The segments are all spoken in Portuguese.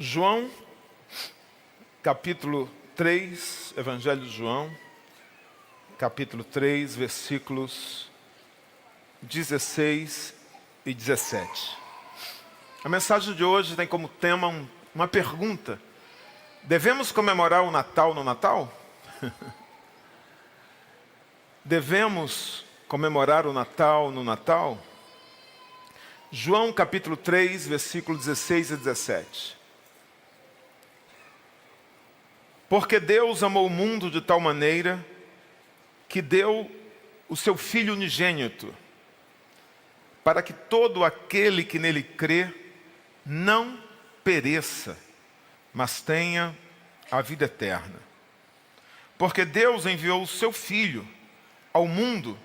João, capítulo 3, Evangelho de João, capítulo 3, versículos 16 e 17. A mensagem de hoje tem como tema uma pergunta. Devemos comemorar o Natal no Natal? Devemos comemorar o Natal no Natal? João capítulo 3, versículos 16 e 17. Porque Deus amou o mundo de tal maneira que deu o seu Filho unigênito, para que todo aquele que nele crê não pereça, mas tenha a vida eterna. Porque Deus enviou o seu Filho ao mundo,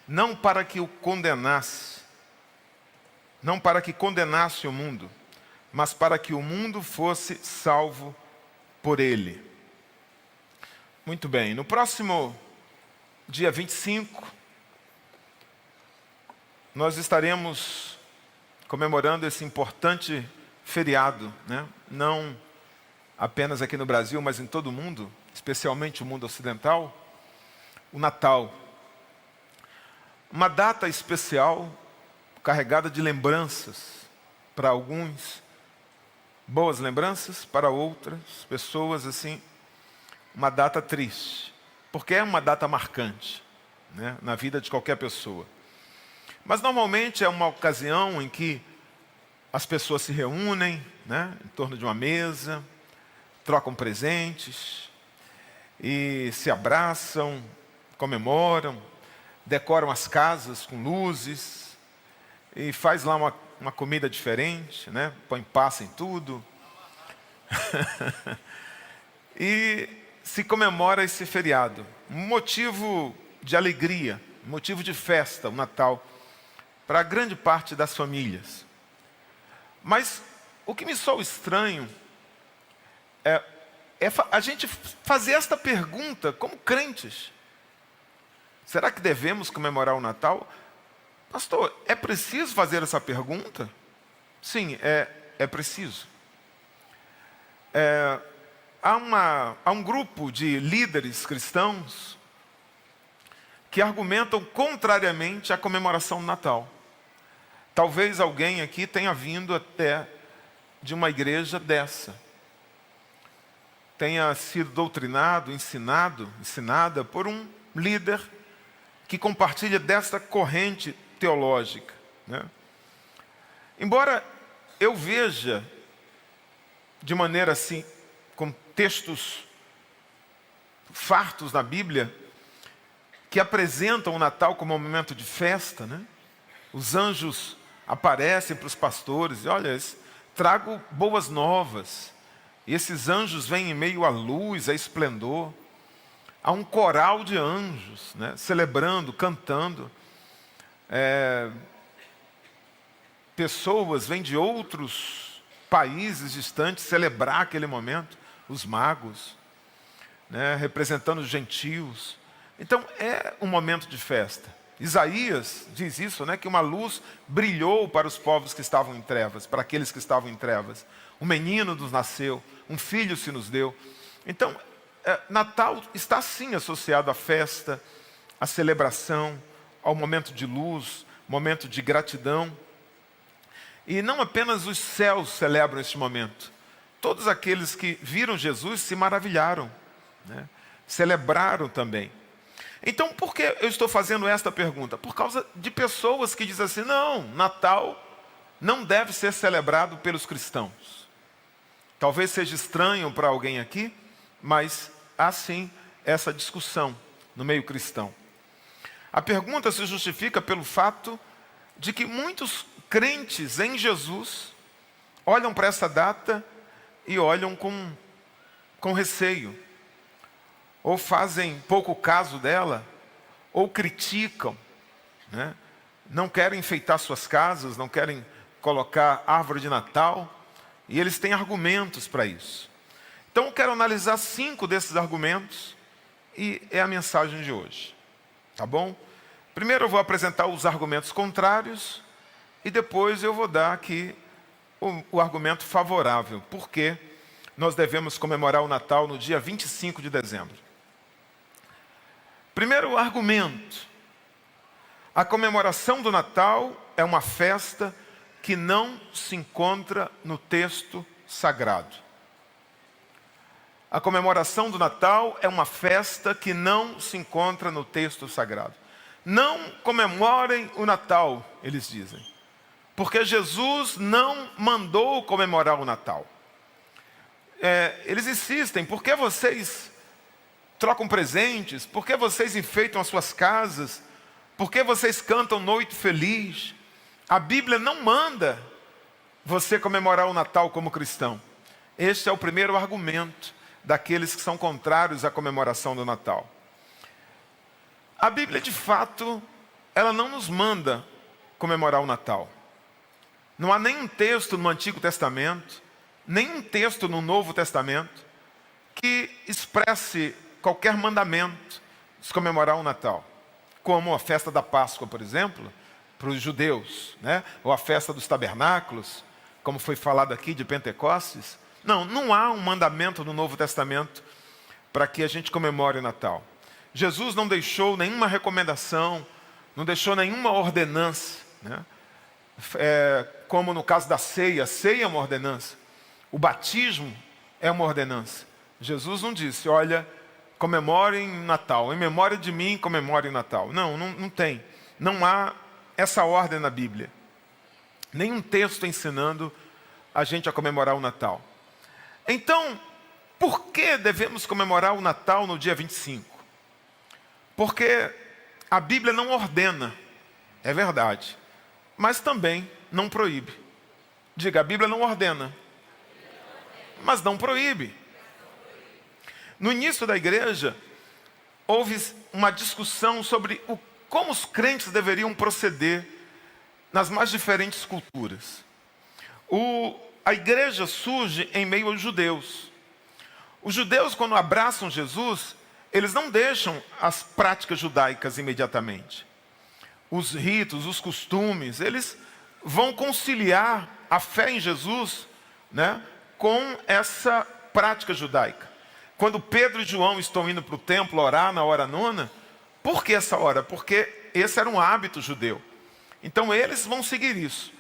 não para que o condenasse, não para que condenasse o mundo, mas para que o mundo fosse salvo por ele. Muito bem, no próximo dia 25, nós estaremos comemorando esse importante feriado, né? Não apenas aqui no Brasil, mas em todo o mundo, especialmente o mundo ocidental, o Natal. Uma data especial, carregada de lembranças, para alguns, boas lembranças, para outras pessoas, assim, uma data triste, porque é uma data marcante, né, na vida de qualquer pessoa. Mas normalmente é uma ocasião em que as pessoas se reúnem, né, em torno de uma mesa, trocam presentes e se abraçam, comemoram, decoram as casas com luzes e faz lá uma comida diferente, né, põe passa em tudo. E se comemora esse feriado, um motivo de alegria, um motivo de festa, o Natal, para a grande parte das famílias. Mas o que me soa estranho é a gente fazer esta pergunta como crentes. Será que devemos comemorar o Natal? Pastor, é preciso fazer essa pergunta? Sim, é preciso. Há um grupo de líderes cristãos que argumentam contrariamente à comemoração do Natal. Talvez alguém aqui tenha vindo até de uma igreja dessa. Tenha sido doutrinado, ensinada por um líder que compartilha desta corrente teológica, né? Embora eu veja de maneira assim, com textos fartos na Bíblia, que apresentam o Natal como um momento de festa, né? Os anjos aparecem para os pastores e olha, trago boas novas. E esses anjos vêm em meio à luz, a esplendor. Há um coral de anjos, né, celebrando, cantando. Pessoas vêm de outros países distantes celebrar aquele momento. Os magos, né, representando os gentios. Então é um momento de festa. Isaías diz isso, né, que uma luz brilhou para os povos que estavam em trevas, para aqueles que estavam em trevas. Um menino nos nasceu, um filho se nos deu. Então, Natal está sim associado à festa, à celebração, ao momento de luz, momento de gratidão. E não apenas os céus celebram este momento. Todos aqueles que viram Jesus se maravilharam, né? Celebraram também. Então, por que eu estou fazendo esta pergunta? Por causa de pessoas que dizem assim, não, Natal não deve ser celebrado pelos cristãos. Talvez seja estranho para alguém aqui, mas há sim essa discussão no meio cristão. A pergunta se justifica pelo fato de que muitos crentes em Jesus olham para essa data e olham com receio, ou fazem pouco caso dela, ou criticam, né? Não querem enfeitar suas casas, não querem colocar árvore de Natal, e eles têm argumentos para isso. Então eu quero analisar 5 desses argumentos, e é a mensagem de hoje, tá bom? Primeiro eu vou apresentar os argumentos contrários, e depois eu vou dar aqui o argumento favorável. Por que nós devemos comemorar o Natal no dia 25 de dezembro? Primeiro argumento: a comemoração do Natal é uma festa que não se encontra no texto sagrado. A comemoração do Natal é uma festa que não se encontra no texto sagrado. Não comemorem o Natal, eles dizem, porque Jesus não mandou comemorar o Natal. Eles insistem: por que vocês trocam presentes? Por que vocês enfeitam as suas casas? Por que vocês cantam Noite Feliz? A Bíblia não manda você comemorar o Natal como cristão. Este é o primeiro argumento daqueles que são contrários à comemoração do Natal. A Bíblia, de fato, ela não nos manda comemorar o Natal. Não há nenhum texto no Antigo Testamento, nenhum texto no Novo Testamento que expresse qualquer mandamento de comemorar o Natal. Como a festa da Páscoa, por exemplo, para os judeus, né? Ou a festa dos tabernáculos, como foi falado aqui de Pentecostes. Não há um mandamento no Novo Testamento para que a gente comemore o Natal. Jesus não deixou nenhuma recomendação, não deixou nenhuma ordenança, né? Como no caso da ceia. A ceia é uma ordenança. O batismo é uma ordenança. Jesus não disse: olha, comemorem o Natal, em memória de mim comemorem o Natal. Não tem. Não há essa ordem na Bíblia. Nenhum texto ensinando a gente a comemorar o Natal. Então, por que devemos comemorar o Natal no dia 25? Porque a Bíblia não ordena, é verdade, mas também não proíbe. Diga: a Bíblia não ordena, mas não proíbe. No início da igreja, houve uma discussão sobre como os crentes deveriam proceder nas mais diferentes culturas. A igreja surge em meio aos judeus. Os judeus, quando abraçam Jesus, eles não deixam as práticas judaicas imediatamente. Os ritos, os costumes, eles vão conciliar a fé em Jesus, né, com essa prática judaica. Quando Pedro e João estão indo para o templo orar na hora nona, por que essa hora? Porque esse era um hábito judeu. Então eles vão seguir isso.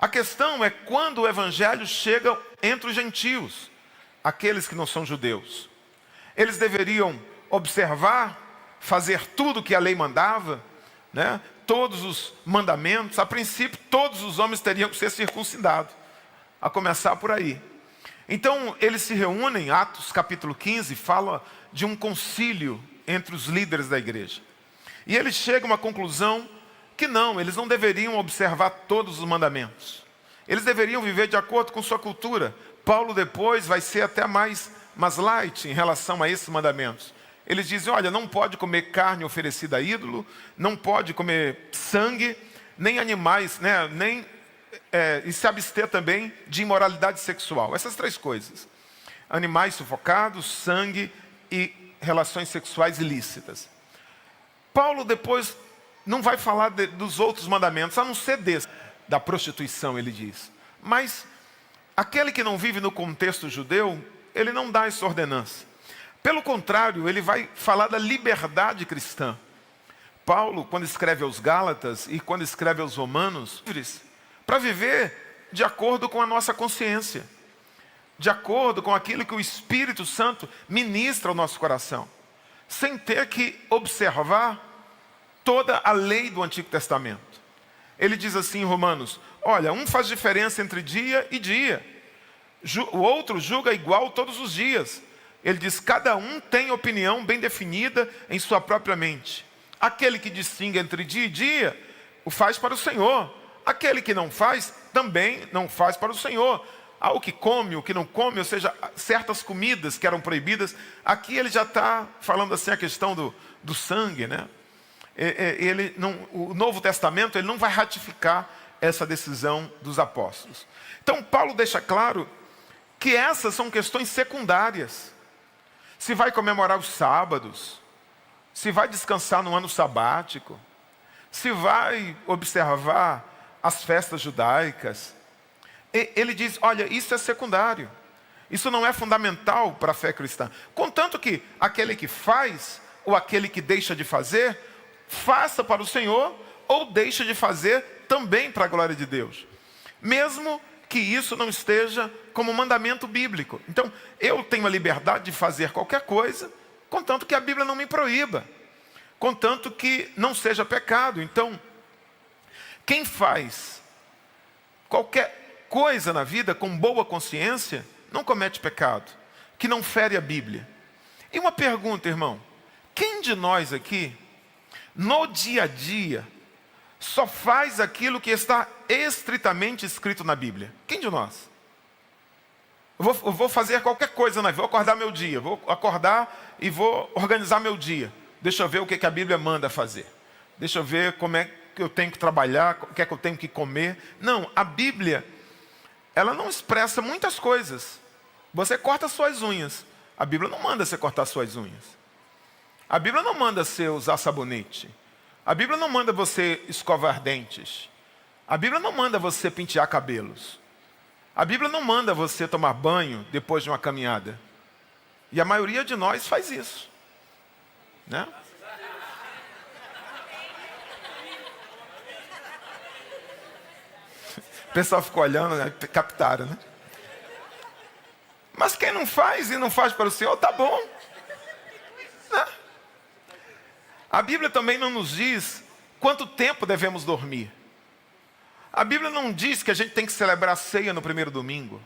A questão é quando o evangelho chega entre os gentios, aqueles que não são judeus. Eles deveriam observar, fazer tudo o que a lei mandava, né? Todos os mandamentos. A princípio, todos os homens teriam que ser circuncidados, a começar por aí. Então, eles se reúnem, Atos capítulo 15, fala de um concílio entre os líderes da igreja. E eles chegam à conclusão que eles não deveriam observar todos os mandamentos. Eles deveriam viver de acordo com sua cultura. Paulo depois vai ser até mais light em relação a esses mandamentos. Eles dizem: olha, não pode comer carne oferecida a ídolo, não pode comer sangue, nem animais, né? E se abster também de imoralidade sexual. Essas três coisas: animais sufocados, sangue e relações sexuais ilícitas. Paulo depois não vai falar dos outros mandamentos, a não ser desse, da prostituição, ele diz. Mas aquele que não vive no contexto judeu, ele não dá essa ordenança. Pelo contrário, ele vai falar da liberdade cristã. Paulo, quando escreve aos Gálatas e quando escreve aos Romanos, para viver de acordo com a nossa consciência, de acordo com aquilo que o Espírito Santo ministra ao nosso coração, sem ter que observar toda a lei do Antigo Testamento. Ele diz assim em Romanos: olha, um faz diferença entre dia e dia, o outro julga igual todos os dias. Ele diz: cada um tem opinião bem definida em sua própria mente. Aquele que distingue entre dia e dia, o faz para o Senhor. Aquele que não faz, também não faz para o Senhor. O que come, o que não come, ou seja, certas comidas que eram proibidas. Aqui ele já está falando assim a questão do sangue, né? O Novo Testamento ele não vai ratificar essa decisão dos apóstolos. Então Paulo deixa claro que essas são questões secundárias. Se vai comemorar os sábados, se vai descansar no ano sabático, se vai observar as festas judaicas, Ele diz, olha, isso é secundário. Isso não é fundamental para a fé cristã. Contanto que aquele que faz, ou aquele que deixa de fazer, faça para o Senhor, ou deixa de fazer também para a glória de Deus. Mesmo que isso não esteja como mandamento bíblico. Então, eu tenho a liberdade de fazer qualquer coisa, contanto que a Bíblia não me proíba. Contanto que não seja pecado. Então, quem faz qualquer coisa na vida com boa consciência, não comete pecado, que não fere a Bíblia. E uma pergunta, irmão. Quem de nós aqui, no dia a dia, só faz aquilo que está estritamente escrito na Bíblia? Quem de nós? Eu vou fazer qualquer coisa na vida, vou acordar meu dia, vou acordar e vou organizar meu dia. Deixa eu ver o que a Bíblia manda fazer. Deixa eu ver como é que eu tenho que trabalhar, o que é que eu tenho que comer. Não, a Bíblia, ela não expressa muitas coisas. Você corta suas unhas. A Bíblia não manda você cortar suas unhas. A Bíblia não manda você usar sabonete. A Bíblia não manda você escovar dentes. A Bíblia não manda você pentear cabelos. A Bíblia não manda você tomar banho depois de uma caminhada. E a maioria de nós faz isso, né? O pessoal ficou olhando, né? Captaram, né? Mas quem não faz e não faz para o Senhor, tá bom, né? A Bíblia também não nos diz quanto tempo devemos dormir. A Bíblia não diz que a gente tem que celebrar a ceia no primeiro domingo.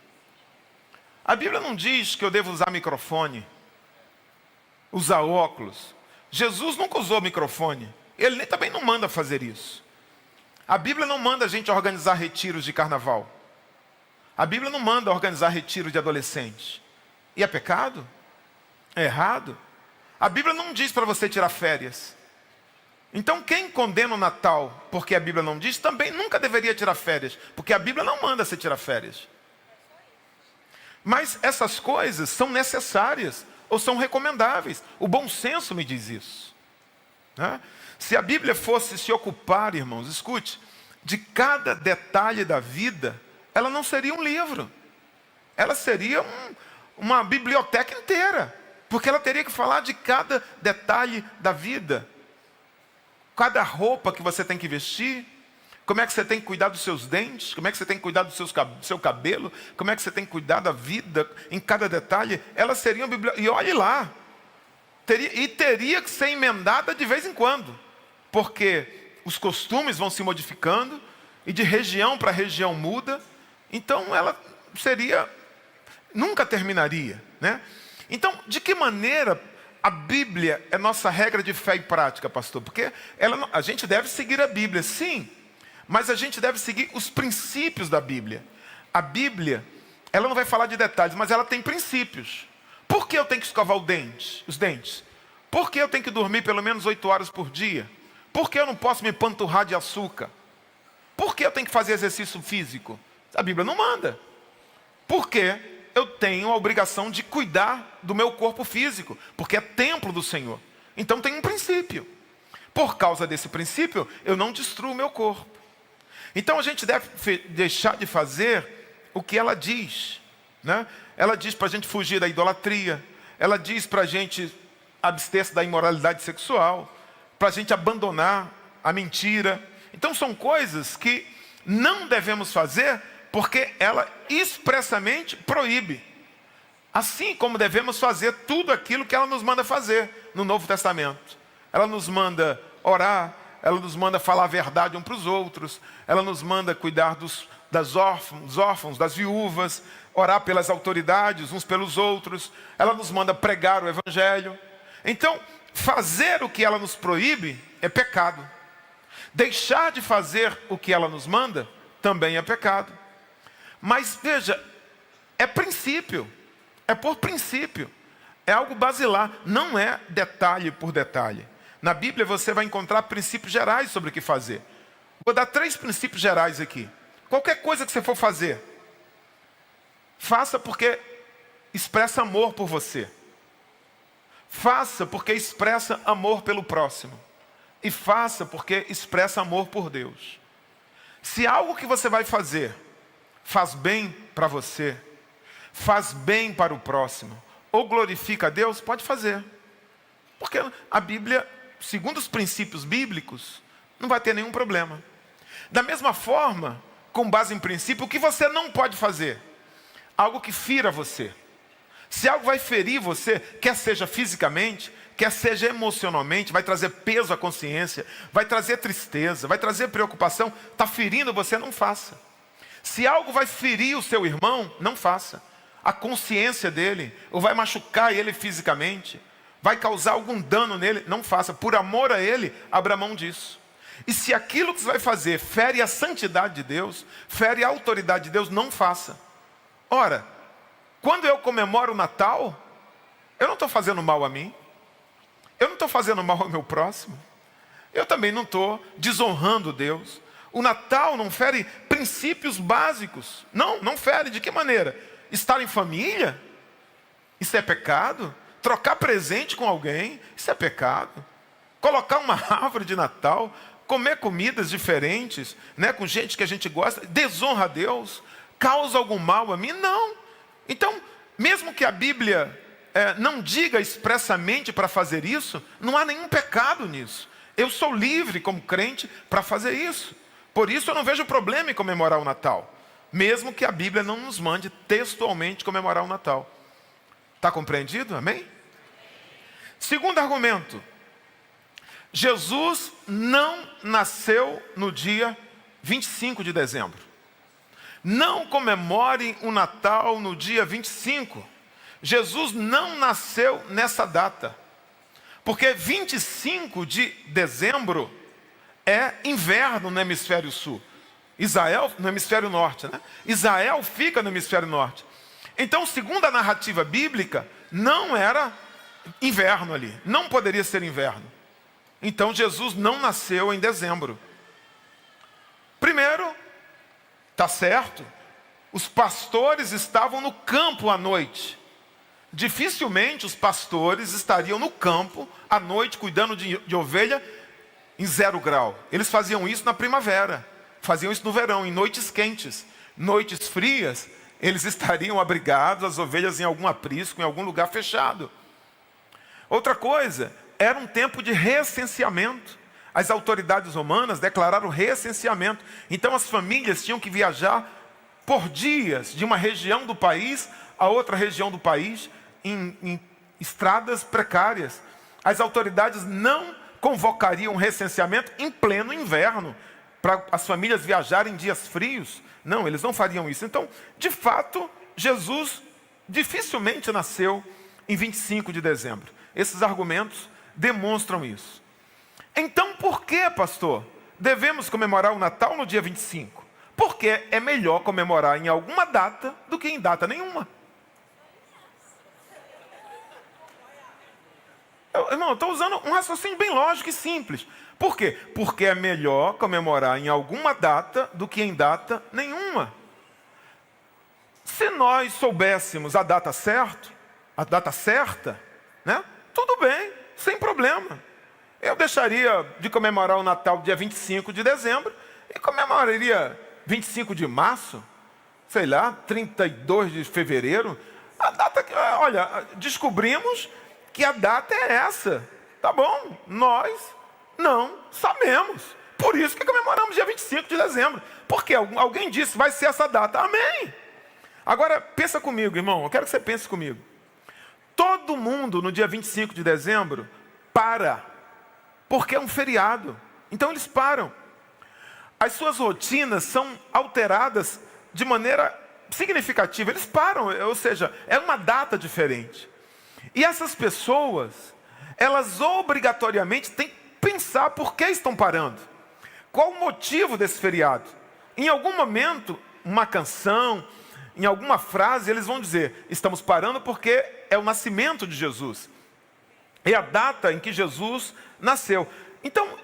A Bíblia não diz que eu devo usar microfone, usar óculos. Jesus nunca usou microfone. Ele também não manda fazer isso. A Bíblia não manda a gente organizar retiros de carnaval. A Bíblia não manda organizar retiro de adolescentes. E é pecado? É errado? A Bíblia não diz para você tirar férias. Então quem condena o Natal porque a Bíblia não diz, também nunca deveria tirar férias. Porque a Bíblia não manda você tirar férias. Mas essas coisas são necessárias ou são recomendáveis. O bom senso me diz isso, né? Se a Bíblia fosse se ocupar, irmãos, escute, de cada detalhe da vida, ela não seria um livro. Ela seria uma biblioteca inteira. Porque ela teria que falar de cada detalhe da vida. Cada roupa que você tem que vestir. Como é que você tem que cuidar dos seus dentes. Como é que você tem que cuidar do seu cabelo. Como é que você tem que cuidar da vida em cada detalhe. Ela seria uma biblioteca. E olhe lá. Teria que ser emendada de vez em quando. Porque os costumes vão se modificando. E de região para região muda. Então ela nunca terminaria, né? Então, de que maneira a Bíblia é nossa regra de fé e prática, pastor? Porque a gente deve seguir a Bíblia, sim. Mas a gente deve seguir os princípios da Bíblia. A Bíblia, ela não vai falar de detalhes, mas ela tem princípios. Por que eu tenho que escovar os dentes? Por que eu tenho que dormir pelo menos 8 horas por dia? Por que eu não posso me panturrar de açúcar? Por que eu tenho que fazer exercício físico? A Bíblia não manda. Por quê? Eu tenho a obrigação de cuidar do meu corpo físico, porque é templo do Senhor. Então tem um princípio. Por causa desse princípio, eu não destruo o meu corpo. Então a gente deve deixar de fazer o que ela diz, né? Ela diz para a gente fugir da idolatria. Ela diz para a gente abster-se da imoralidade sexual. Para a gente abandonar a mentira. Então são coisas que não devemos fazer porque ela expressamente proíbe. Assim como devemos fazer tudo aquilo que ela nos manda fazer no Novo Testamento. Ela nos manda orar, ela nos manda falar a verdade uns para os outros, ela nos manda cuidar dos órfãos, das viúvas, orar pelas autoridades uns pelos outros, ela nos manda pregar o Evangelho. Então, fazer o que ela nos proíbe é pecado. Deixar de fazer o que ela nos manda também é pecado. Mas veja, é princípio, é por princípio, é algo basilar, não é detalhe por detalhe. Na Bíblia você vai encontrar princípios gerais sobre o que fazer. Vou dar 3 princípios gerais aqui. Qualquer coisa que você for fazer, faça porque expressa amor por você. Faça porque expressa amor pelo próximo. E faça porque expressa amor por Deus. Se algo que você vai fazer faz bem para você, faz bem para o próximo, ou glorifica a Deus, pode fazer. Porque a Bíblia, segundo os princípios bíblicos, não vai ter nenhum problema. Da mesma forma, com base em princípio, o que você não pode fazer? Algo que fira você. Se algo vai ferir você, quer seja fisicamente, quer seja emocionalmente, vai trazer peso à consciência, vai trazer tristeza, vai trazer preocupação, está ferindo você, não faça. Se algo vai ferir o seu irmão, não faça. A consciência dele, ou vai machucar ele fisicamente, vai causar algum dano nele, não faça. Por amor a ele, abra mão disso. E se aquilo que você vai fazer fere a santidade de Deus, fere a autoridade de Deus, não faça. Ora, quando eu comemoro o Natal, eu não estou fazendo mal a mim, eu não estou fazendo mal ao meu próximo, eu também não estou desonrando Deus. O Natal não fere princípios básicos. Não fere. De que maneira? Estar em família? Isso é pecado. Trocar presente com alguém? Isso é pecado. Colocar uma árvore de Natal, comer comidas diferentes, né, com gente que a gente gosta, desonra a Deus? Causa algum mal a mim? Não. Então, mesmo que a Bíblia não diga expressamente para fazer isso, não há nenhum pecado nisso. Eu sou livre como crente para fazer isso. Por isso eu não vejo problema em comemorar o Natal, mesmo que a Bíblia não nos mande textualmente comemorar o Natal. Está compreendido? Amém? Segundo argumento, Jesus não nasceu no dia 25 de dezembro. Não comemorem o Natal no dia 25. Jesus não nasceu nessa data. Porque 25 de dezembro é inverno no hemisfério sul. Israel no hemisfério norte, né? Israel fica no hemisfério norte. Então, segundo a narrativa bíblica, não era inverno ali. Não poderia ser inverno. Então, Jesus não nasceu em dezembro. Primeiro, está certo, os pastores estavam no campo à noite. Dificilmente os pastores estariam no campo à noite cuidando de ovelha em 0 grau. Eles faziam isso na primavera, faziam isso no verão, em noites quentes. Noites frias, eles estariam abrigados, as ovelhas em algum aprisco, em algum lugar fechado. Outra coisa, era um tempo de recenseamento. As autoridades romanas declararam recenseamento. Então as famílias tinham que viajar por dias de uma região do país a outra região do país em estradas precárias. As autoridades não convocariam um recenseamento em pleno inverno para as famílias viajarem em dias frios. Não, eles não fariam isso. Então, de fato, Jesus dificilmente nasceu em 25 de dezembro. Esses argumentos demonstram isso. Então, por que, pastor, devemos comemorar o Natal no dia 25? Porque é melhor comemorar em alguma data do que em data nenhuma. Irmão, estou usando um raciocínio bem lógico e simples. Por quê? Porque é melhor comemorar em alguma data do que em data nenhuma. Se nós soubéssemos a data certa, né? Tudo bem, sem problema. Eu deixaria de comemorar o Natal dia 25 de dezembro e comemoraria 25 de março, sei lá, 32 de fevereiro. A data que, olha, descobrimos que a data é essa. Tá bom, nós não sabemos. Por isso que comemoramos dia 25 de dezembro. Porque alguém disse, vai ser essa data. Amém. Agora, pensa comigo, irmão. Eu quero que você pense comigo. Todo mundo no dia 25 de dezembro para. Porque é um feriado. Então eles param. As suas rotinas são alteradas de maneira significativa. Eles param, ou seja, é uma data diferente. E essas pessoas, elas obrigatoriamente têm que pensar por que estão parando. Qual o motivo desse feriado? Em algum momento, uma canção, em alguma frase, eles vão dizer, estamos parando porque é o nascimento de Jesus. É a data em que Jesus nasceu. Então,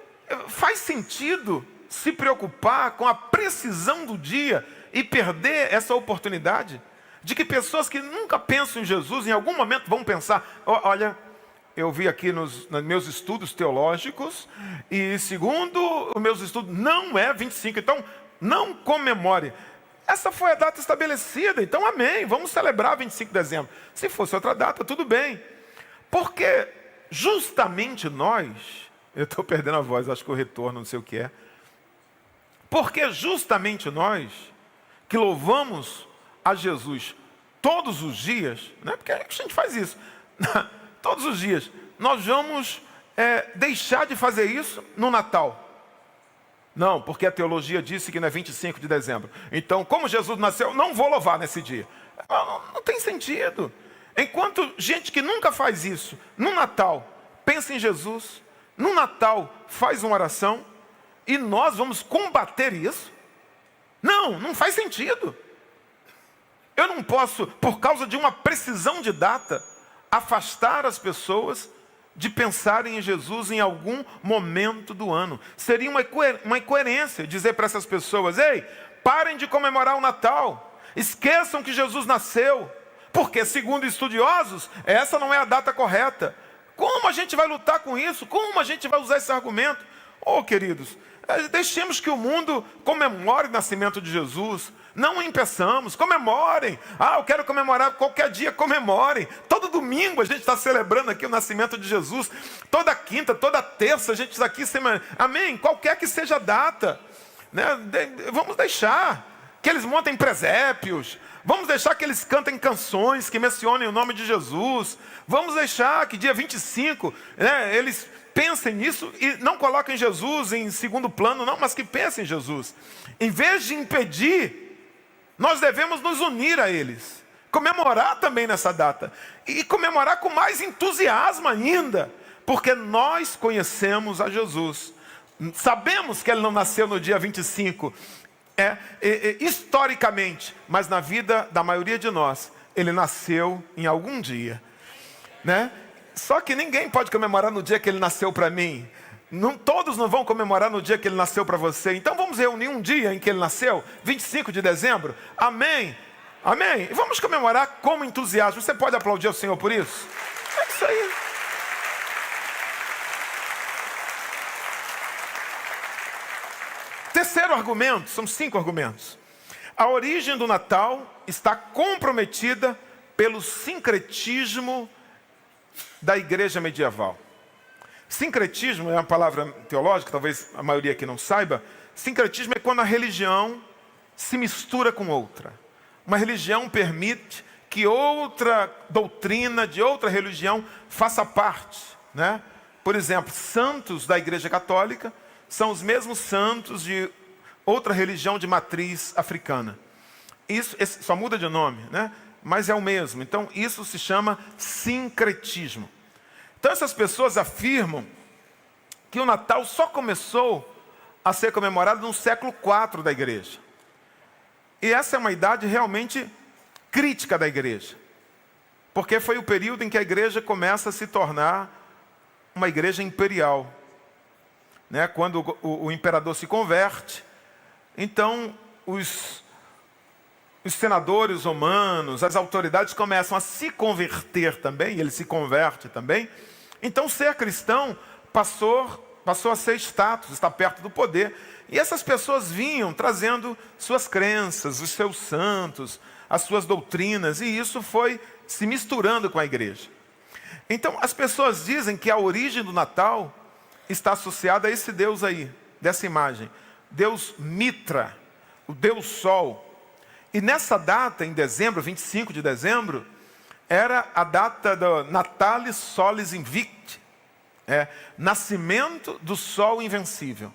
faz sentido se preocupar com a precisão do dia e perder essa oportunidade de que pessoas que nunca pensam em Jesus, em algum momento vão pensar, olha, eu vi aqui nos meus estudos teológicos, e segundo os meus estudos, não é 25, então não comemore. essa foi a data estabelecida, então amém, vamos celebrar 25 de dezembro. Se fosse outra data, tudo bem. Porque justamente nós, eu estou perdendo a voz, acho que o retorno, não sei o que é. Porque justamente nós, que louvamos a Jesus todos os dias, né? Porque a gente faz isso, todos os dias, nós vamos deixar de fazer isso no Natal. Não, porque a teologia disse que não é 25 de dezembro. Então, como Jesus nasceu, não vou louvar nesse dia. Não tem sentido. Enquanto gente que nunca faz isso, no Natal, pensa em Jesus, no Natal faz uma oração, e nós vamos combater isso? Não faz sentido. Eu não posso, por causa de uma precisão de data, afastar as pessoas de pensarem em Jesus em algum momento do ano. Seria uma incoerência dizer para essas pessoas: ei, parem de comemorar o Natal, esqueçam que Jesus nasceu, porque segundo estudiosos, essa não é a data correta. Como a gente vai lutar com isso? Como a gente vai usar esse argumento? Oh, queridos, deixemos que o mundo comemore o nascimento de Jesus. Não impeçamos, comemorem. Eu quero comemorar, qualquer dia comemorem. Todo domingo a gente está celebrando aqui o nascimento de Jesus. Toda quinta, toda terça a gente está aqui. Amém? Qualquer que seja a data, né? Vamos deixar que eles montem presépios. Vamos deixar que eles cantem canções que mencionem o nome de Jesus. Vamos deixar que dia 25, né, eles pensem nisso e não coloquem Jesus em segundo plano, não, mas que pensem em Jesus. Em vez de impedir, nós devemos nos unir a eles, comemorar também nessa data, e comemorar com mais entusiasmo ainda, porque nós conhecemos a Jesus, sabemos que ele não nasceu no dia 25, historicamente, mas na vida da maioria de nós, ele nasceu em algum dia, né? Só que ninguém pode comemorar no dia que ele nasceu para mim. Todos não vão comemorar no dia que ele nasceu para você. Então vamos reunir um dia em que ele nasceu, 25 de dezembro. Amém? Amém? E vamos comemorar com entusiasmo. Você pode aplaudir ao Senhor por isso? É isso aí. Terceiro argumento, são 5 argumentos. A origem do Natal está comprometida pelo sincretismo da igreja medieval. Sincretismo é uma palavra teológica, talvez a maioria aqui não saiba. Sincretismo é quando a religião se mistura com outra. Uma religião permite que outra doutrina de outra religião faça parte, né? Por exemplo, santos da Igreja Católica são os mesmos santos de outra religião de matriz africana. Esse só muda de nome, né? Mas é o mesmo. Então isso se chama sincretismo. Então essas pessoas afirmam que o Natal só começou a ser comemorado no século IV da igreja. E essa é uma idade realmente crítica da igreja. Porque foi o período em que a igreja começa a se tornar uma igreja imperial, né? Quando o imperador se converte, então os senadores romanos, as autoridades começam a se converter também, ele se converte também. Então ser cristão passou a ser status, está perto do poder. E essas pessoas vinham trazendo suas crenças, os seus santos, as suas doutrinas, e isso foi se misturando com a igreja. Então as pessoas dizem que a origem do Natal está associada a esse Deus aí, dessa imagem. Deus Mitra, o Deus Sol. E nessa data, em dezembro, 25 de dezembro, era a data do Natalis Solis Invicti, nascimento do Sol Invencível.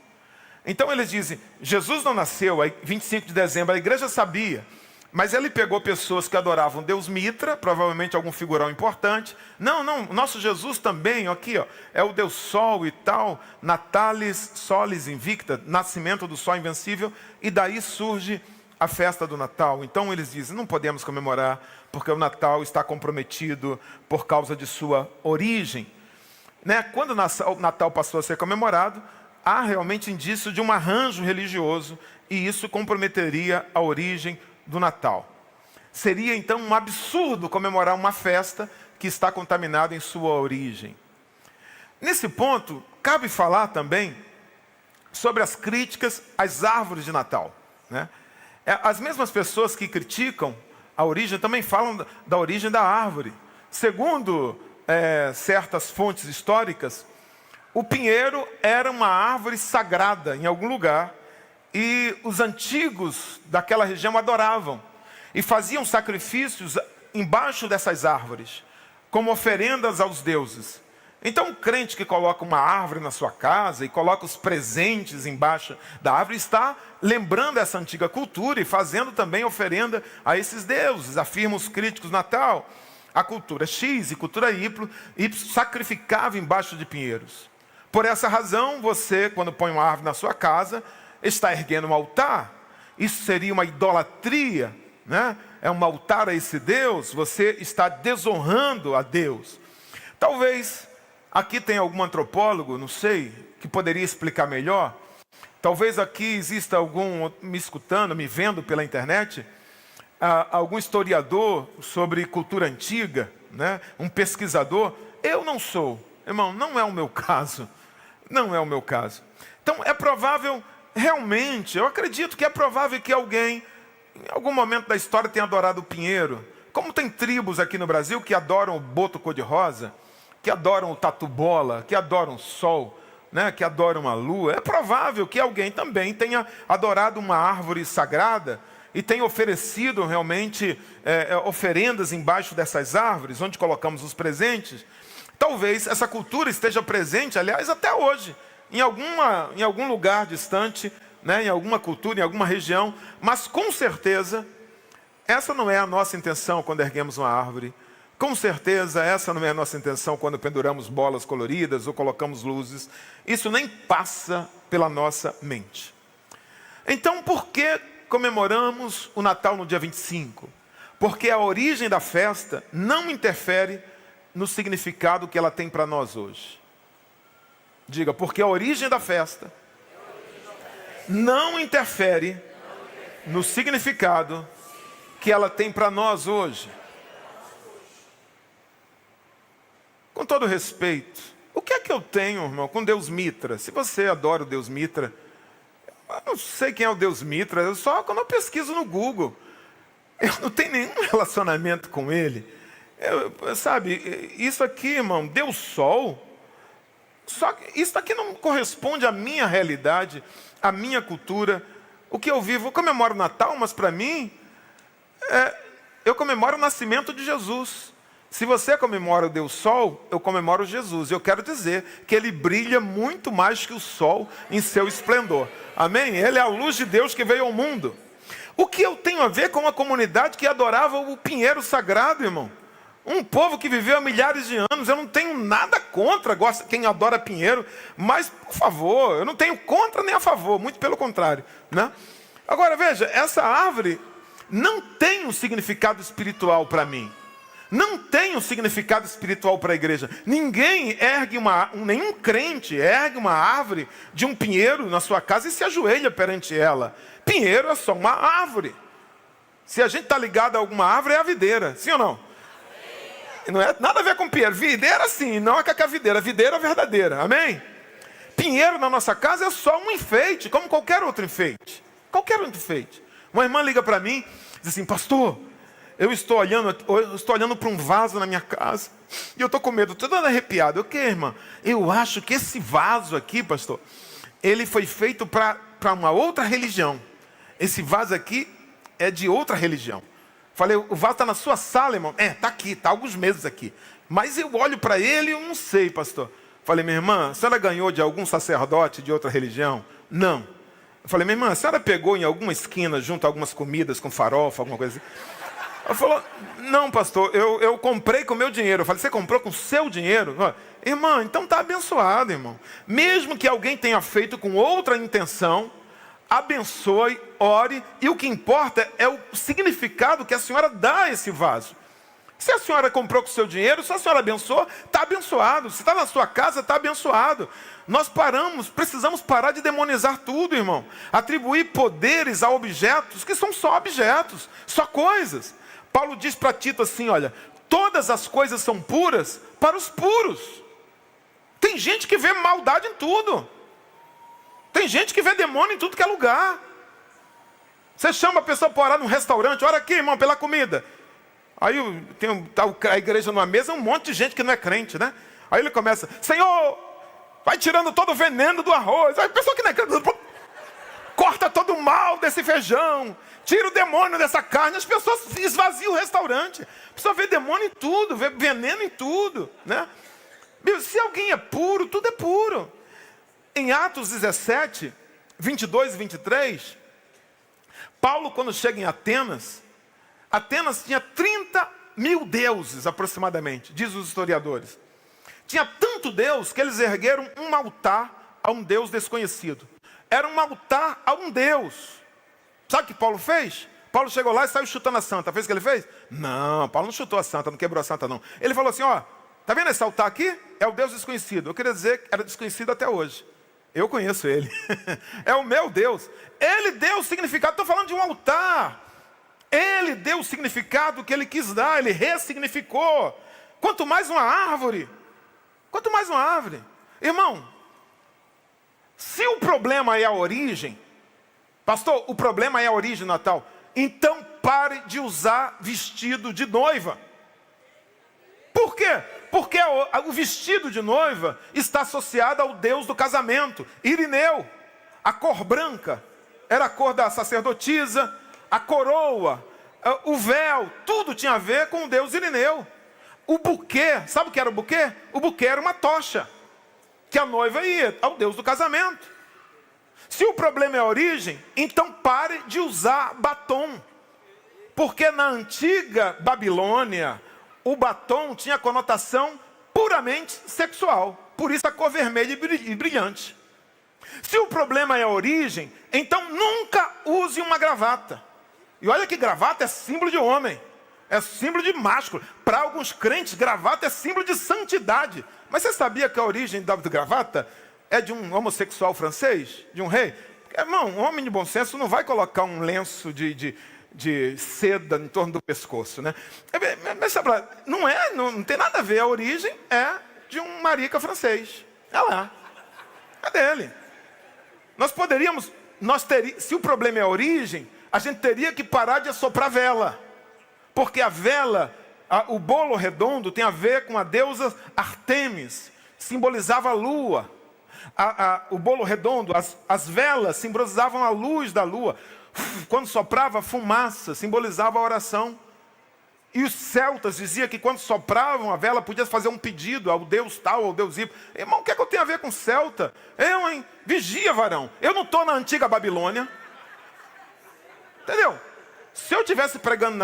Então eles dizem, Jesus não nasceu aí 25 de dezembro, a igreja sabia, mas ele pegou pessoas que adoravam Deus Mitra, provavelmente algum figurão importante. Não, nosso Jesus também, aqui ó, é o Deus Sol e tal, Natalis Solis Invicta, nascimento do Sol Invencível, e daí surge a festa do Natal. Então eles dizem, não podemos comemorar, porque o Natal está comprometido por causa de sua origem. Né? Quando o Natal passou a ser comemorado, há realmente indício de um arranjo religioso, e isso comprometeria a origem do Natal. Seria então um absurdo comemorar uma festa que está contaminada em sua origem. Nesse ponto, cabe falar também sobre as críticas às árvores de Natal, né? As mesmas pessoas que criticam a origem também falam da origem da árvore. Segundo certas fontes históricas, o pinheiro era uma árvore sagrada em algum lugar, e os antigos daquela região adoravam e faziam sacrifícios embaixo dessas árvores, como oferendas aos deuses. Então, um crente que coloca uma árvore na sua casa e coloca os presentes embaixo da árvore está lembrando essa antiga cultura e fazendo também oferenda a esses deuses. Afirmam os críticos Natal. A cultura X e cultura Y sacrificava embaixo de pinheiros. Por essa razão, você, quando põe uma árvore na sua casa, está erguendo um altar. Isso seria uma idolatria, né? É um altar a esse Deus. Você está desonrando a Deus. Talvez aqui tenha algum antropólogo, não sei, que poderia explicar melhor. Talvez aqui exista algum me escutando, me vendo pela internet, algum historiador sobre cultura antiga, né? Um pesquisador. Eu não sou, irmão, não é o meu caso. Não é o meu caso. Então é provável, realmente, eu acredito que é provável que alguém, em algum momento da história, tenha adorado o pinheiro. Como tem tribos aqui no Brasil que adoram o boto cor-de-rosa, que adoram o tatu-bola, que adoram o sol, né, que adoram a lua. É provável que alguém também tenha adorado uma árvore sagrada e tenha oferecido realmente oferendas embaixo dessas árvores, onde colocamos os presentes. Talvez essa cultura esteja presente, aliás, até hoje, em algum lugar distante, né, em alguma cultura, em alguma região, mas com certeza, essa não é a nossa intenção quando erguemos uma árvore. Com certeza, essa não é a nossa intenção quando penduramos bolas coloridas ou colocamos luzes. Isso nem passa pela nossa mente. Então, por que comemoramos o Natal no dia 25? Porque a origem da festa não interfere no significado que ela tem para nós hoje. Diga, porque a origem da festa não interfere no significado que ela tem para nós hoje. Com todo respeito, o que é que eu tenho, irmão, com Deus Mitra? Se você adora o Deus Mitra, eu não sei quem é o Deus Mitra, quando eu pesquiso no Google, eu não tenho nenhum relacionamento com ele. Sabe, isso aqui, irmão, Deus Sol, só que isso aqui não corresponde à minha realidade, à minha cultura. O que eu vivo, eu comemoro o Natal, mas para mim, eu comemoro o nascimento de Jesus. Se você comemora o Deus Sol, eu comemoro Jesus. Eu quero dizer que ele brilha muito mais que o sol em seu esplendor. Amém? Ele é a luz de Deus que veio ao mundo. O que eu tenho a ver com uma comunidade que adorava o pinheiro sagrado, irmão? Um povo que viveu há milhares de anos. Eu não tenho nada contra quem adora pinheiro, mas, por favor, eu não tenho contra nem a favor, muito pelo contrário, né? Agora, veja, essa árvore não tem um significado espiritual para mim. Não tem um significado espiritual para a igreja. Ninguém ergue nenhum crente ergue uma árvore de um pinheiro na sua casa e se ajoelha perante ela. Pinheiro é só uma árvore. Se a gente está ligado a alguma árvore, é a videira, sim ou não? Não é nada a ver com pinheiro. Videira sim, não é com a videira. Videira é verdadeira, amém? Pinheiro na nossa casa é só um enfeite, como qualquer outro enfeite. Qualquer outro enfeite. Uma irmã liga para mim e diz assim, pastor, eu estou olhando para um vaso na minha casa e eu estou com medo, estou dando arrepiado. O que, irmã? Eu acho que esse vaso aqui, pastor, ele foi feito para uma outra religião. Esse vaso aqui é de outra religião. Falei, o vaso está na sua sala, irmão? Está aqui, está há alguns meses aqui. Mas eu olho para ele e eu não sei, pastor. Falei, minha irmã, a senhora ganhou de algum sacerdote de outra religião? Não. Eu falei, minha irmã, a senhora pegou em alguma esquina junto a algumas comidas com farofa, alguma coisa assim? Ela falou, não, pastor, eu comprei com o meu dinheiro. Eu falei, você comprou com o seu dinheiro? Falei, irmã, então está abençoado, irmão. Mesmo que alguém tenha feito com outra intenção, abençoe, ore, e o que importa é o significado que a senhora dá a esse vaso. Se a senhora comprou com o seu dinheiro, se a senhora abençoou, está abençoado. Se está na sua casa, está abençoado. Nós precisamos parar de demonizar tudo, irmão. Atribuir poderes a objetos que são só objetos, só coisas. Paulo diz para Tito assim, olha, todas as coisas são puras para os puros. Tem gente que vê maldade em tudo. Tem gente que vê demônio em tudo que é lugar. Você chama a pessoa para orar num restaurante, ora aqui, irmão, pela comida. Aí tá a igreja numa mesa, um monte de gente que não é crente, né? Aí ele começa, Senhor, vai tirando todo o veneno do arroz. Aí a pessoa que não é crente, corta todo o mal desse feijão, tira o demônio dessa carne. As pessoas esvaziam o restaurante. A pessoa vê demônio em tudo, vê veneno em tudo, né? Se alguém é puro, tudo é puro. Em Atos 17, 22 e 23, Paulo, quando chega em Atenas tinha 30 mil deuses aproximadamente, diz os historiadores. Tinha tanto Deus que eles ergueram um altar a um Deus desconhecido. Era um altar a um Deus. Sabe o que Paulo fez? Paulo chegou lá e saiu chutando a santa. Fez o que ele fez? Não, Paulo não chutou a santa, não quebrou a santa não. Ele falou assim, ó, tá vendo esse altar aqui? É o Deus desconhecido. Eu queria dizer que era desconhecido até hoje. Eu conheço ele. É o meu Deus. Ele deu o significado, estou falando de um altar. Ele deu o significado que ele quis dar, ele ressignificou. Quanto mais uma árvore. Quanto mais uma árvore. Irmão, se o problema é a origem, pastor, o problema é a origem natal, então pare de usar vestido de noiva. Por quê? Porque o vestido de noiva está associado ao Deus do casamento, Irineu. A cor branca era a cor da sacerdotisa, a coroa, o véu, tudo tinha a ver com o Deus Irineu. O buquê, sabe o que era o buquê? O buquê era uma tocha, que a noiva ia ao Deus do casamento. Se o problema é a origem, então pare de usar batom. Porque na antiga Babilônia, o batom tinha conotação puramente sexual. Por isso a cor vermelha e brilhante. Se o problema é a origem, então nunca use uma gravata. E olha que gravata é símbolo de homem. É símbolo de másculo. Para alguns crentes, gravata é símbolo de santidade. Mas você sabia que a origem da gravata é de um homossexual francês? De um rei? Irmão, um homem de bom senso não vai colocar um lenço de seda em torno do pescoço, né? Mas não tem nada a ver. A origem é de um marica francês. É lá. É dele. Se o problema é a origem, a gente teria que parar de assoprar vela. Porque a vela, o bolo redondo tem a ver com a deusa Artemis, simbolizava a lua. O bolo redondo, as velas simbolizavam a luz da lua. Quando soprava, fumaça, simbolizava a oração. E os celtas diziam que quando sopravam a vela, podia fazer um pedido ao Deus tal, ao Deus Y. Irmão, o que é que eu tenho a ver com celta? Vigia, varão. Eu não estou na antiga Babilônia. Entendeu? Se eu estivesse pregando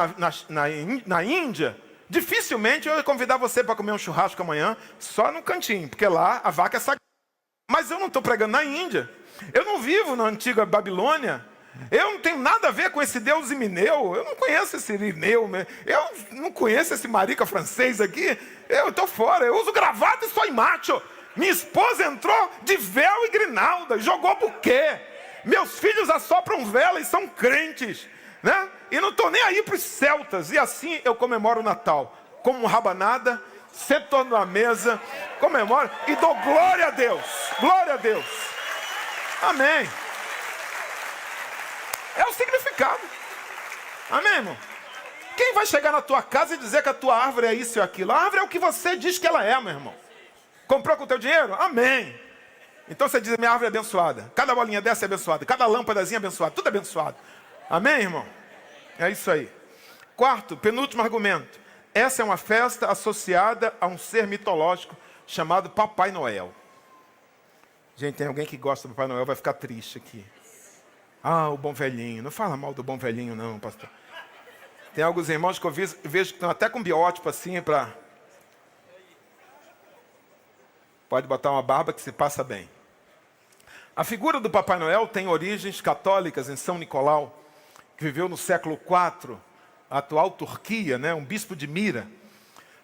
na Índia, dificilmente eu ia convidar você para comer um churrasco amanhã, só no cantinho, porque lá a vaca é sagrada. Mas eu não estou pregando na Índia. Eu não vivo na antiga Babilônia. Eu não tenho nada a ver com esse Deus Irineu. Eu não conheço esse Irineu. Eu não conheço esse marica francês aqui. Eu estou fora. Eu uso gravata e sou macho. Minha esposa entrou de véu e grinalda. Jogou buquê. Meus filhos assopram vela e são crentes. Né? E não estou nem aí para os celtas. E assim eu comemoro o Natal. Como rabanada, sento em torno da mesa, comemoro e dou glória a Deus. Glória a Deus. Amém. É o significado. Amém, irmão? Quem vai chegar na tua casa e dizer que a tua árvore é isso e aquilo? A árvore é o que você diz que ela é, meu irmão. Comprou com o teu dinheiro? Amém. Então você diz, minha árvore é abençoada. Cada bolinha dessa é abençoada. Cada lâmpadazinha é abençoada. Tudo é abençoado. Amém, irmão? É isso aí. Quarto, penúltimo argumento. Essa é uma festa associada a um ser mitológico chamado Papai Noel. Gente, tem alguém que gosta do Papai Noel, vai ficar triste aqui. O bom velhinho. Não fala mal do bom velhinho, não, pastor. Tem alguns irmãos que eu vejo que estão até com biótipo assim para... Pode botar uma barba que se passa bem. A figura do Papai Noel tem origens católicas em São Nicolau, que viveu no século IV, a atual Turquia, né? Um bispo de Mira.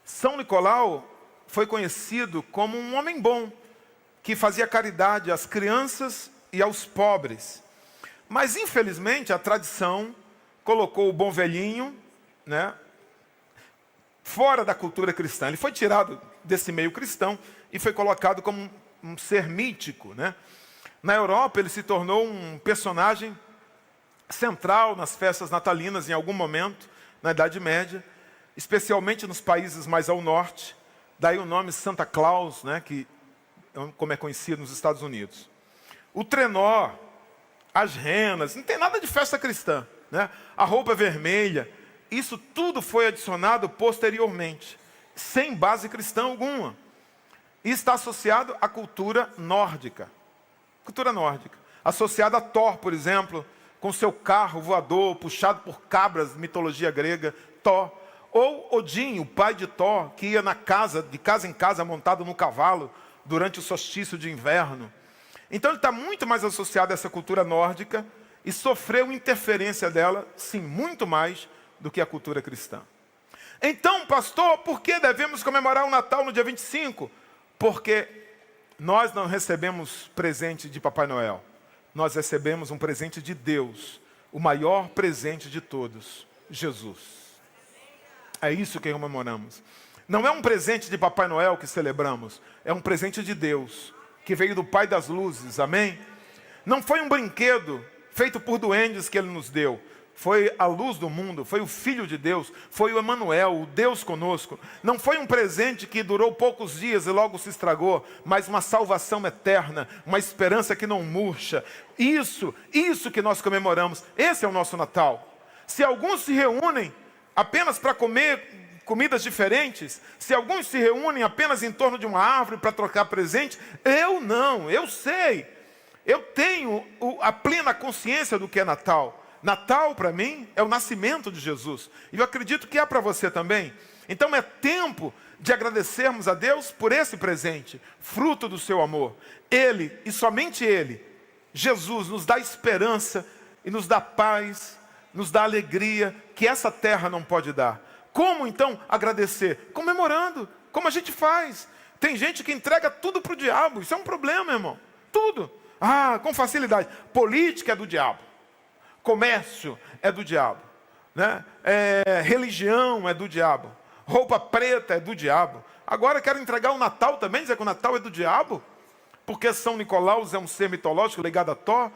São Nicolau foi conhecido como um homem bom, que fazia caridade às crianças e aos pobres. Mas, infelizmente, a tradição colocou o bom velhinho, né, fora da cultura cristã. Ele foi tirado desse meio cristão e foi colocado como um ser mítico, né? Na Europa, ele se tornou um personagem central nas festas natalinas em algum momento, na Idade Média, especialmente nos países mais ao norte. Daí o nome Santa Claus, né, como é conhecido nos Estados Unidos. O trenó, as renas, não tem nada de festa cristã, né? A roupa vermelha, isso tudo foi adicionado posteriormente, sem base cristã alguma. E está associado à cultura nórdica. Cultura nórdica. Associada a Thor, por exemplo, com seu carro voador, puxado por cabras, mitologia grega, Thor. Ou Odin, o pai de Thor, que ia de casa em casa, montado no cavalo, durante o solstício de inverno. Então ele está muito mais associado a essa cultura nórdica e sofreu interferência dela, sim, muito mais do que a cultura cristã. Então, pastor, por que devemos comemorar o Natal no dia 25? Porque nós não recebemos presente de Papai Noel. Nós recebemos um presente de Deus, o maior presente de todos, Jesus. É isso que comemoramos. Não é um presente de Papai Noel que celebramos, é um presente de Deus, que veio do Pai das Luzes, amém? Não foi um brinquedo feito por duendes que Ele nos deu. Foi a luz do mundo, foi o Filho de Deus, foi o Emanuel, o Deus conosco. Não foi um presente que durou poucos dias e logo se estragou, mas uma salvação eterna, uma esperança que não murcha. Isso que nós comemoramos, esse é o nosso Natal. Se alguns se reúnem apenas para comer comidas diferentes, se alguns se reúnem apenas em torno de uma árvore para trocar presente, eu não, eu sei. Eu tenho a plena consciência do que é Natal. Natal, para mim, é o nascimento de Jesus. E eu acredito que é para você também. Então é tempo de agradecermos a Deus por esse presente, fruto do seu amor. Ele, e somente Ele, Jesus, nos dá esperança e nos dá paz, nos dá alegria que essa terra não pode dar. Como então agradecer? Comemorando, como a gente faz. Tem gente que entrega tudo para o diabo. Isso é um problema, irmão. Tudo. Com facilidade. Política é do diabo. Comércio é do diabo, né? Religião é do diabo. Roupa preta é do diabo. Agora quero entregar o Natal também, dizer que o Natal é do diabo? Porque São Nicolau é um ser mitológico ligado a Thor?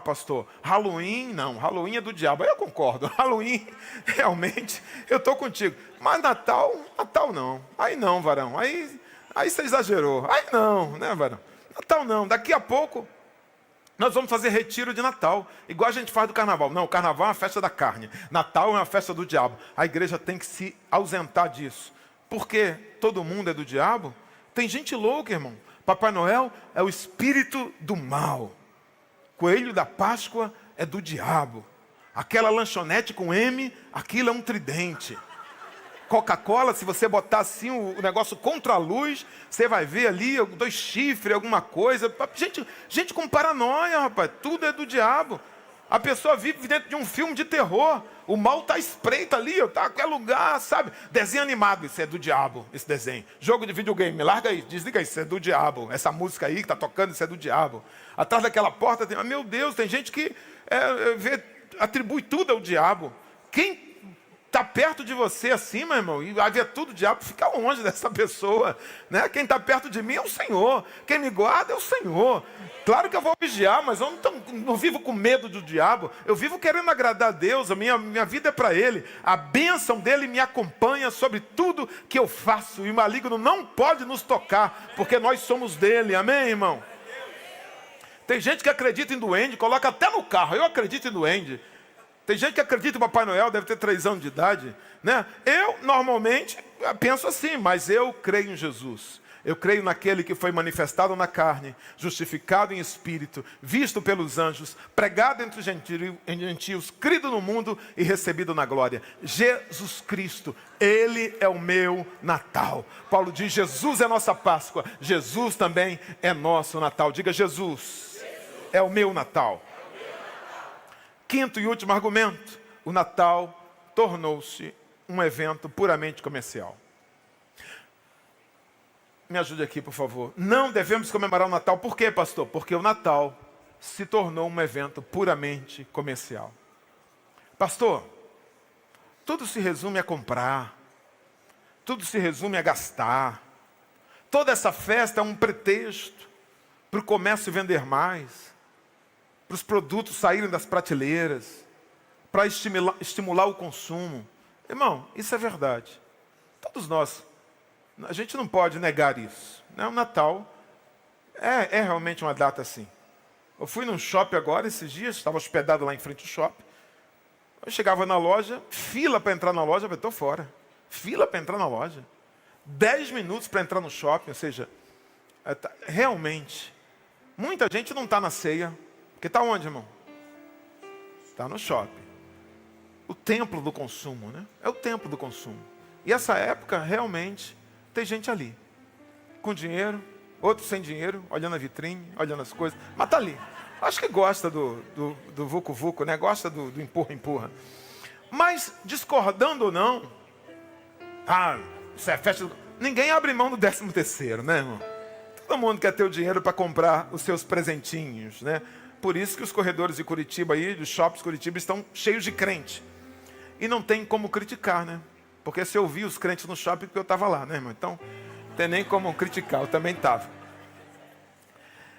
Pastor, Halloween, não, Halloween é do diabo. Eu concordo, Halloween, realmente, eu estou contigo. Mas Natal não. Aí não, varão, aí você exagerou. Aí não, né, varão? Natal não, daqui a pouco nós vamos fazer retiro de Natal, igual a gente faz do carnaval. Não, o carnaval é uma festa da carne. Natal é uma festa do diabo. A igreja tem que se ausentar disso. Porque todo mundo é do diabo? Tem gente louca, irmão. Papai Noel é o espírito do mal. Coelho da Páscoa é do diabo. Aquela lanchonete com M, aquilo é um tridente. Coca-Cola, se você botar assim o negócio contra a luz, você vai ver ali 2 chifres, alguma coisa. Gente com paranoia, rapaz, tudo é do diabo. A pessoa vive dentro de um filme de terror. O mal está espreito ali, está em qualquer lugar, sabe? Desenho animado, isso é do diabo, esse desenho. Jogo de videogame, larga aí, desliga isso é do diabo. Essa música aí que está tocando, isso é do diabo. Atrás daquela porta, meu Deus, tem gente que atribui tudo ao diabo. Quem está perto de você assim, meu irmão, e vai ver tudo, o diabo fica longe dessa pessoa, né? Quem está perto de mim é o Senhor, quem me guarda é o Senhor. Claro que eu vou vigiar, mas eu não vivo com medo do diabo, eu vivo querendo agradar a Deus, a minha vida é para Ele, a bênção dEle me acompanha sobre tudo que eu faço, e o maligno não pode nos tocar, porque nós somos dEle, amém, irmão? Tem gente que acredita em duende, coloca até no carro, eu acredito em duende. Tem gente que acredita em Papai Noel, deve ter 3 anos de idade, né? Eu, normalmente, penso assim, mas eu creio em Jesus. Eu creio naquele que foi manifestado na carne, justificado em espírito, visto pelos anjos, pregado entre os gentios, crido no mundo e recebido na glória. Jesus Cristo, Ele é o meu Natal. Paulo diz, Jesus é nossa Páscoa, Jesus também é nosso Natal. Diga, Jesus é o meu Natal. Quinto e último argumento, o Natal tornou-se um evento puramente comercial. Me ajude aqui, por favor. Não devemos comemorar o Natal. Por quê, pastor? Porque o Natal se tornou um evento puramente comercial. Pastor, tudo se resume a comprar. Tudo se resume a gastar. Toda essa festa é um pretexto para o comércio vender mais, para os produtos saírem das prateleiras. para estimular o consumo. Irmão, isso é verdade. Todos nós, a gente não pode negar isso, né? O Natal é realmente uma data assim. Eu fui num shopping agora, esses dias, estava hospedado lá em frente ao shopping. Eu chegava na loja, fila para entrar na loja, eu estou fora. Fila para entrar na loja. 10 minutos para entrar no shopping, ou seja, realmente, muita gente não está na ceia. Porque está onde, irmão? Está no shopping. O templo do consumo, né? É o templo do consumo. E essa época, realmente, tem gente ali. Com dinheiro, outros sem dinheiro, olhando a vitrine, olhando as coisas. Mas está ali. Acho que gosta do vucu-vucu, né? Gosta do empurra-empurra. Mas, discordando ou não, isso é festa. Ninguém abre mão do 13º, né, irmão? Todo mundo quer ter o dinheiro para comprar os seus presentinhos, né? Por isso que os corredores de Curitiba aí, dos shoppings de Curitiba, estão cheios de crente. E não tem como criticar, né? Porque se eu vi os crentes no shopping, porque eu estava lá, né, irmão? Então, não tem nem como criticar, eu também estava.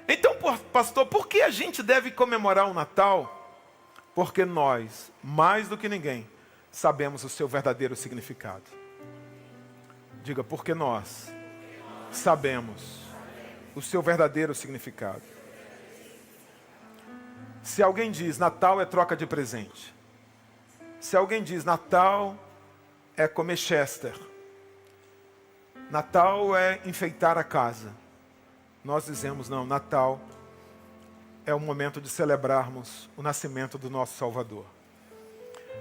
Então, pastor, por que a gente deve comemorar o Natal? Porque nós, mais do que ninguém, sabemos o seu verdadeiro significado. Diga, porque nós sabemos o seu verdadeiro significado. Se alguém diz Natal é troca de presente, se alguém diz Natal é comer Chester, Natal é enfeitar a casa, nós dizemos não, Natal é o momento de celebrarmos o nascimento do nosso Salvador.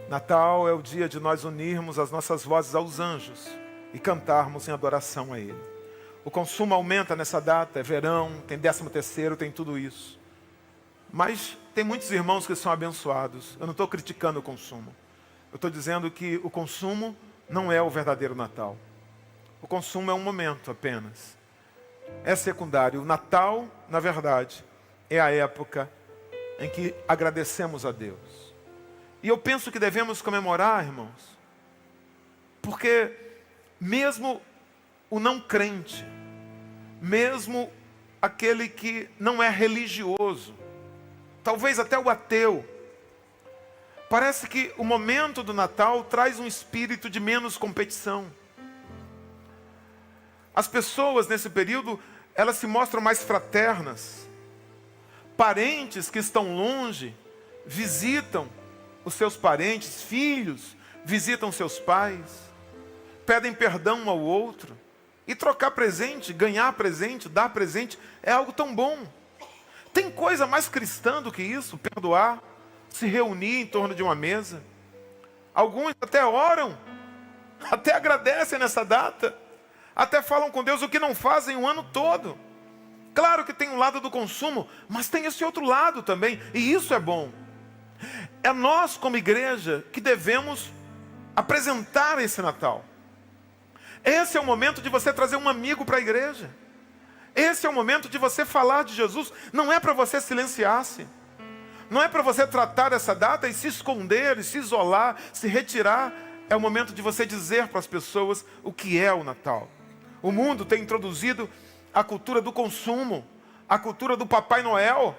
Natal é o dia de nós unirmos as nossas vozes aos anjos e cantarmos em adoração a Ele. O consumo aumenta nessa data, é verão, tem 13º, tem tudo isso. Mas tem muitos irmãos que são abençoados. Eu não estou criticando o consumo. Eu estou dizendo que o consumo não é o verdadeiro Natal. O consumo é um momento apenas. É secundário. O Natal, na verdade, é a época em que agradecemos a Deus. E eu penso que devemos comemorar, irmãos, porque mesmo o não crente, mesmo aquele que não é religioso, talvez até o ateu, parece que o momento do Natal traz um espírito de menos competição. As pessoas nesse período, elas se mostram mais fraternas. Parentes que estão longe visitam os seus parentes, filhos visitam seus pais, pedem perdão um ao outro. E trocar presente, ganhar presente, dar presente, é algo tão bom. Tem coisa mais cristã do que isso? Perdoar, se reunir em torno de uma mesa. Alguns até oram, até agradecem nessa data, até falam com Deus o que não fazem o ano todo. Claro que tem um lado do consumo, mas tem esse outro lado também, e isso é bom. É nós como igreja que devemos apresentar esse Natal. Esse é o momento de você trazer um amigo para a igreja. Esse é o momento de você falar de Jesus. Não é para você silenciar-se. Não é para você tratar essa data e se esconder, e se isolar, se retirar. É o momento de você dizer para as pessoas o que é o Natal. O mundo tem introduzido a cultura do consumo, a cultura do Papai Noel,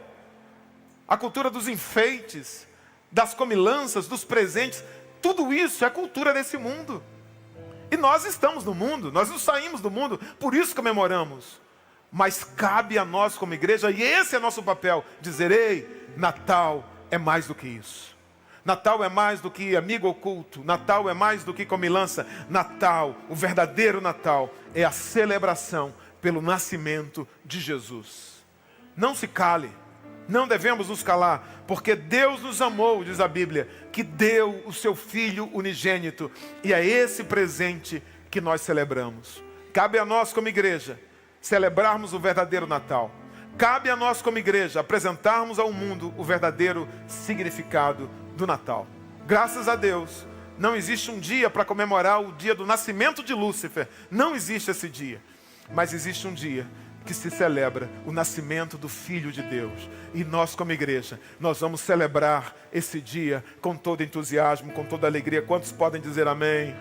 a cultura dos enfeites, das comilanças, dos presentes. Tudo isso é cultura desse mundo. E nós estamos no mundo, nós não saímos do mundo, por isso comemoramos. Mas cabe a nós como igreja, e esse é nosso papel, dizer, ei, Natal é mais do que isso. Natal é mais do que amigo oculto, Natal é mais do que comilança. Natal, o verdadeiro Natal, é a celebração pelo nascimento de Jesus. Não se cale, não devemos nos calar, porque Deus nos amou, diz a Bíblia, que deu o seu Filho unigênito, e é esse presente que nós celebramos. Cabe a nós como igreja celebrarmos o verdadeiro Natal. Cabe a nós como igreja apresentarmos ao mundo o verdadeiro significado do Natal. Graças a Deus, não existe um dia para comemorar o dia do nascimento de Lúcifer. Não existe esse dia. Mas existe um dia que se celebra o nascimento do Filho de Deus. E nós como igreja, nós vamos celebrar esse dia com todo entusiasmo, com toda alegria. Quantos podem dizer amém?